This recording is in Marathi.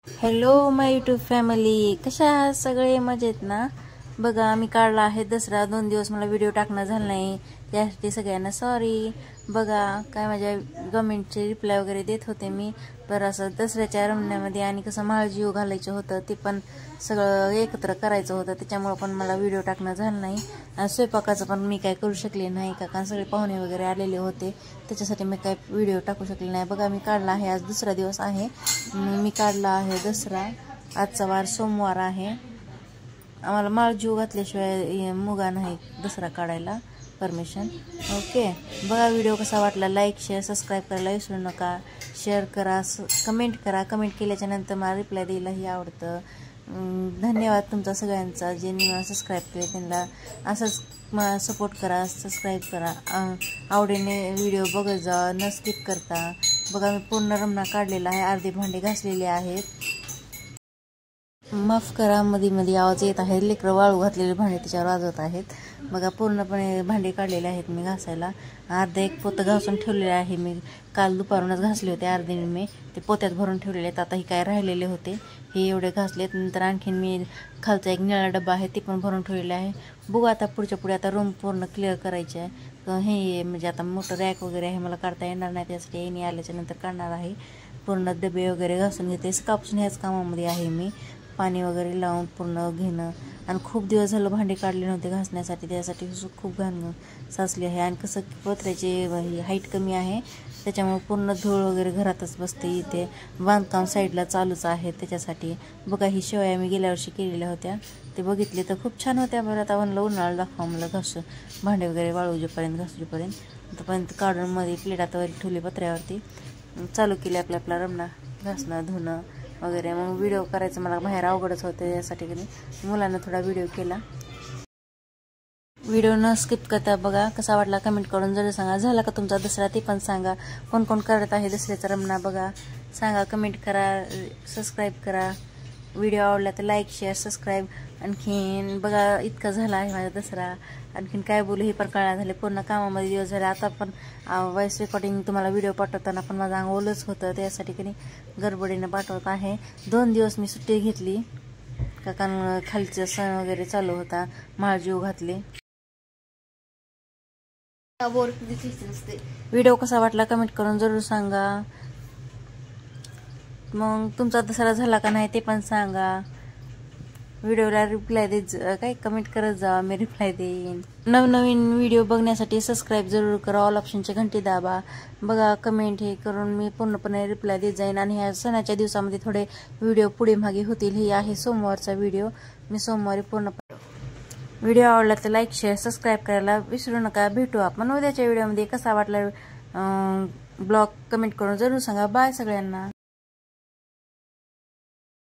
हॅलो माय यूट्यूब फॅमिली, कशा आहात सगळे? मजेत ना? बघा, मी काढला आहे दसरा. 2 दिवस मला व्हिडिओ टाकणं झालं नाही, त्यासाठी सगळ्यांना सॉरी. बघा, काय माझ्या कमेंटचे रिप्लाय वगैरे देत होते मी. तर असं दसऱ्याच्या रमण्यामध्ये आणि कसं महाजीव घालायचं होतं, ते पण सगळं एकत्र करायचं होतं, त्याच्यामुळं पण मला व्हिडिओ टाकणं झालं नाही. आणि स्वयंपाकाचं पण मी काय करू शकले नाही, कारण सगळे पाहुणे वगैरे आलेले होते, त्याच्यासाठी मी काय व्हिडिओ टाकू शकले नाही. बघा, मी काढला आहे, आज दुसरा दिवस आहे. मी काढला आहे दसरा. आजचा वार सोमवार आहे. आम्हाला माळजीव घातल्याशिवाय मुगा नाही दसरा काढायला परमिशन. ओके, बघा व्हिडिओ कसा वाटला, लाईक शेअर सबस्क्राईब करायला विसरू नका. शेअर करा, कमेंट करा. कमेंट केल्याच्या नंतर मला रिप्लाय द्यायलाही आवडतं. धन्यवाद तुमचा सगळ्यांचा, ज्यांनी मला सबस्क्राईब केले त्यांना असंच सपोर्ट करा, सबस्क्राईब करा. आवडीने व्हिडिओ बघत जा, न स्किप करता. बघा, मी पूर्ण रमणा काढलेला आहे, अर्धे भांडे घासलेले आहेत. माफ करा, मध्ये मध्ये आवाज येत आहे, लेकरं वाळू घातलेले भांडे त्याच्यावर वाजवत आहेत. बघा, पूर्णपणे भांडे काढलेले आहेत मी घासायला. अर्धा एक पोतं घासून ठेवलेले आहे मी. काल दुपारूनच घासले होते अर्धे, मी ते पोत्यात भरून ठेवलेले आहेत. आता हे काय राहिलेले होते, हे एवढे घासलेत. नंतर आणखीन मी खालचा एक निळा डबा आहे, ते पण भरून ठेवलेला आहे. बघू आता पुढच्या पुढे, आता रूम पूर्ण क्लिअर करायचे आहे. हे म्हणजे आता मोठं रॅक वगैरे आहे, मला काढता येणार नाही, त्यासाठी येणे आल्याच्या नंतर काढणार आहे. पूर्ण डबे वगैरे घासून घेते, कापून ह्याच कामामध्ये आहे मी. पाणी वगैरे लावून पूर्ण घेणं. आणि खूप दिवस झालं भांडे काढले नव्हते घासण्यासाठी, त्यासाठी खूप घाण साचली आहे. आणि कसं पत्र्याची हाईट कमी आहे, त्याच्यामुळे पूर्ण धूळ वगैरे घरातच बसते. इथे बांधकाम साईडला चालूच आहे, त्याच्यासाठी. बघा, ही शेवया मी गेल्या वर्षी केलेल्या होत्या, ते बघितले तर खूप छान होत्या. बरं, आता म्हणलं उन्हाळा दाखवा मला घासू, भांडे वगैरे वाळूजेपर्यंत घासूपर्यंत. तोपर्यंत काढून मध्ये प्लेटात वगैरे ठेवली पत्र्यावरती. चालू केली आपला रमणा घासणं धुणं वगैरे. मग व्हिडिओ करायचं मला बाहेर अवघडच होतं, यासाठी की मुलांना थोडा व्हिडिओ केला. व्हिडिओ न स्किप करता बघा. कसा वाटला कमेंट करून जरूर सांगा. झाला का तुमचा दसरा ते पण सांगा. कोण कोण करत आहे दसऱ्याचा रमणा बघा, सांगा, कमेंट करा, सबस्क्राईब करा. व्हिडिओ आवडला तर लाईक शेअर सबस्क्राईब. आणखीन बघा, इतका झाला आहे माझा दसरा. आणखीन काय बोलू हे पण कळणार झाले, पूर्ण कामामध्ये दिवस झाले. आता पण व्हॉइस रेकॉर्डिंग तुम्हाला व्हिडिओ पाठवताना पण माझं अंग ओलंच होतं, त्यासाठी की गडबडीनं पाठवत आहे. 2 दिवस मी सुट्टी घेतली, कारण खालचा सण वगैरे चालू होता, महाजीव घातले. व्हिडिओ कसा वाटला कमेंट करून जरूर सांगा. मग तुमचा दसरा झाला का नाही ते पण सांगा. व्हिडिओला रिप्लाय देत, काय कमेंट करत जा, मी रिप्लाय देईन. नवनवीन व्हिडिओ बघण्यासाठी सबस्क्राईब जरूर करा, ऑल ऑप्शनची घंटी दाबा. बघा, कमेंट हे करून मी पूर्णपणे रिप्लाय देत जाईन. आणि ह्या सणाच्या दिवसामध्ये थोडे व्हिडिओ पुढे मागे होतील. ही आहे सोमवारचा व्हिडिओ, मी सोमवारी पूर्णपणे. व्हिडिओ आवडला तर लाईक शेअर सबस्क्राईब करायला विसरू नका. भेटू आपण उद्याच्या व्हिडिओमध्ये. कसा वाटला ब्लॉग कमेंट करून जरूर सांगा. बाय सगळ्यांना.